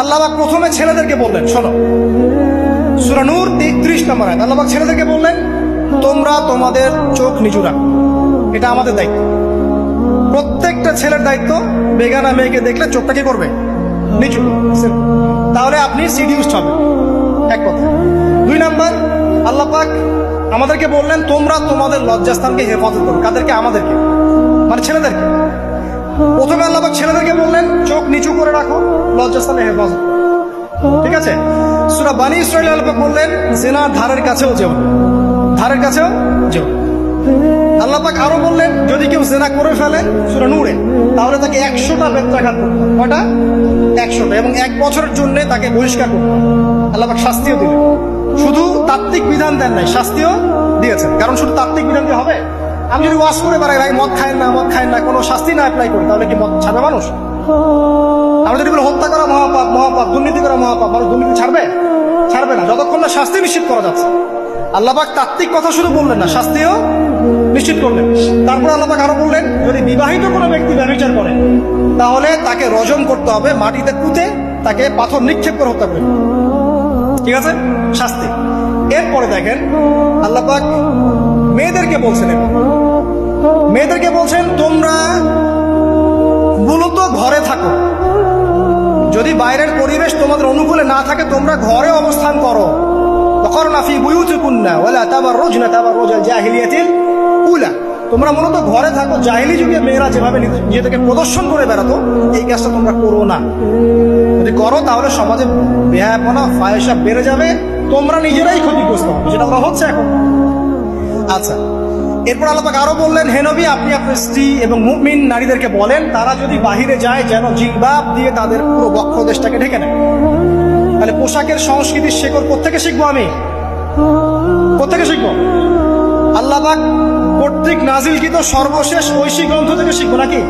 আল্লাহ পাক প্রথমে ছেলেদেরকে বললেন, শোনো, সূরা নূর 30 নম্বর আয়াত। আল্লাহ পাক ছেলেদেরকে বললেন, তোমরা তোমাদের চোখ নিচু রাখো, এটা আমাদের দায়িত্ব। প্রত্যেকটা ছেলের দায়িত্ব বেগানা মেয়েকে দেখলে চোখটা কি করবে? নিচু। তাহলে আপনি সিডিউসড হবেন, এক কথা। 2 নাম্বার, আল্লাহ পাক আমাদেরকে বললেন, তোমরা তোমাদের লজ্জাস্থানকে হেফাজত করো। কাদেরকে? আমাদেরকে, মানে ছেলেদেরকে। প্রথমে আল্লাহ পাক ছেলেদেরকে বললেন, চোখ নিচু করে রাখো, লজ্জাস্থানে হেফাজত করো। ঠিক আছে? সূরা বানী ইসরাঈল আল্লাহ পাক বললেন, জিনার ধারের কাছেও যেও না, ধারের কাছেও যেও। আল্লাহ পাক আরো বললেন, যদি কেউ জিনা করে ফেলে, সূরা নূরে, তাহলে তাকে 100টা বেত্রাঘাত করতে হবে। কয়টা? 100টা, এবং 1 বছরের জন্য তাকে বহিষ্কার করতে হবে। আল্লাহ পাক শাস্তিও দিলেন, শুধু তাত্ত্বিক বিধান দেন নাই, শাস্তিও দিয়েছেন। কারণ শুধু তাত্ত্বিক বিধান দিয়ে হবে? আমি যদি ওয়াজ করে বেড়াই, ভাই মদ খায় না, মদ খায় না, কোনো শাস্তি না অ্যাপ্লাই করি, তাহলে কি মদ ছাড়বে মানুষ? আমরা যদি বলি হত্যা করা মহাপাপ, মহাপাপ, দুর্নীতি করা মহাপাপ, মানুষ দুর্নীতি ছাড়বে? ছাড়বে না, যতক্ষণ না শাস্তি নিশ্চিত করা যাচ্ছে। আল্লাহ পাক তাত্ত্বিক কথা শুধু বললেন না, শাস্তিও নিশ্চিত করলেন। তারপর আল্লাহ পাক আরো বললেন, যদি বিবাহিত কোনো ব্যক্তি ব্যভিচার করে, তাহলে তাকে রজম করতে হবে, মাটিতে পুঁতে তাকে পাথর নিক্ষেপ করে হত্যা করবে। ঠিক আছে? শাস্তি। এরপরে দেখেন আল্লাহ পাক মেয়েদেরকে বলছেন, তোমরা মূলত ঘরে থাকো। যদি বাইরের পরিবেশ তোমাদের অনুকূলে না থাকে, তোমরা ঘরে অবস্থান করো। ওয়াকরনা ফি বুয়ুতিকুন্না ওয়ালা তাবাররুজনা তাবাররুজাল জাহিলিয়াতিল উলা। তোমরা মূলত ঘরে থাকো। জাহিলি যুগে মেয়েরা যেভাবে নিজেদেরকে প্রদর্শন করে বেড়াতো, এই কাজটা তোমরা করো না। যদি করো তাহলে সমাজে বেহায়াপনা, ফায়সা বেড়ে যাবে, তোমরা নিজেরাই ক্ষতিগ্রস্ত হবে, যেটা ওরা হচ্ছে এখন। আচ্ছা, এরপর আল্লাহ পাক আরো বললেন, হে নবী, আপনি আপনার স্ত্রী এবং মুমিন নারীদেরকে বলেন, তারা যদি বাহিরে যায় যেন জিলবাব দিয়ে তাদের পুরো বক্ষদেশটাকে ঢেকে নেয়। তাহলে পোশাকের সংস্কৃতির শেকড় কোত্থেকে শিখবো? আমি কোত্থেকে শিখবো? আল্লাহ পাক কর্তৃক নাজিলকৃত সর্বশেষ ঐশী গ্রন্থ থেকে শিখবো নাকি?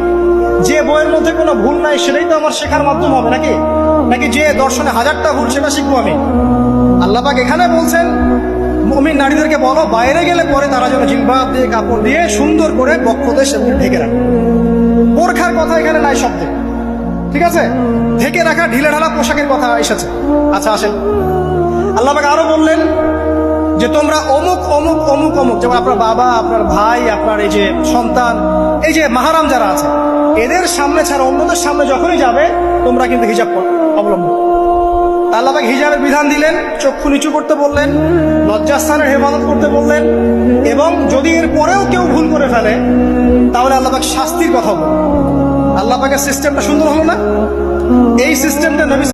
যে বইয়ের মধ্যে কোনো ভুল নাই সেটাই তো আমার শেখার মাধ্যম হবে নাকি? নাকি যে দর্শনে 1000টা ভুল সেটা শিখবো আমি? আল্লাহ পাক এখানে বলছেন, মুমিন নারীদেরকে বলো, বাইরে গেলে পরে তারা যেন জিলবাব দিয়ে, কাপড় দিয়ে সুন্দর করে বক্ষদেশ ঢেকে রাখে। বোরখার কথা এখানে নাই শব্দে। ঠিক আছে? ঢেকে রাখা ঢিলে ঢালা পোশাকের কথা এসেছে। আচ্ছা, আসেন, আল্লাহ পাক আরো বললেন যে তোমরা অমুক অমুক অমুক অমুক, যেমন আপনার বাবা, আপনার ভাই, আপনার এই যে সন্তান, এই যে মাহারাম যারা আছে, এদের সামনে ছাড়া অন্যদের সামনে যখনই যাবে, তোমরা কিন্তু হিজাব অবলম্বন। আল্লাহ পাক হিজাবের বিধান দিলেন, চক্ষু নিচু করতে বললেন, লজ্জাস্থানের হেফাজত করতে বললেন, এবং যদি এর পরেও কেউ ভুল করে ফেলে, তাহলে আল্লাহ পাক শাস্তির কথা বললেন। আল্লাহ পাকের সিস্টেমটা সুন্দর হলো না? এই সিস্টেমটা নবী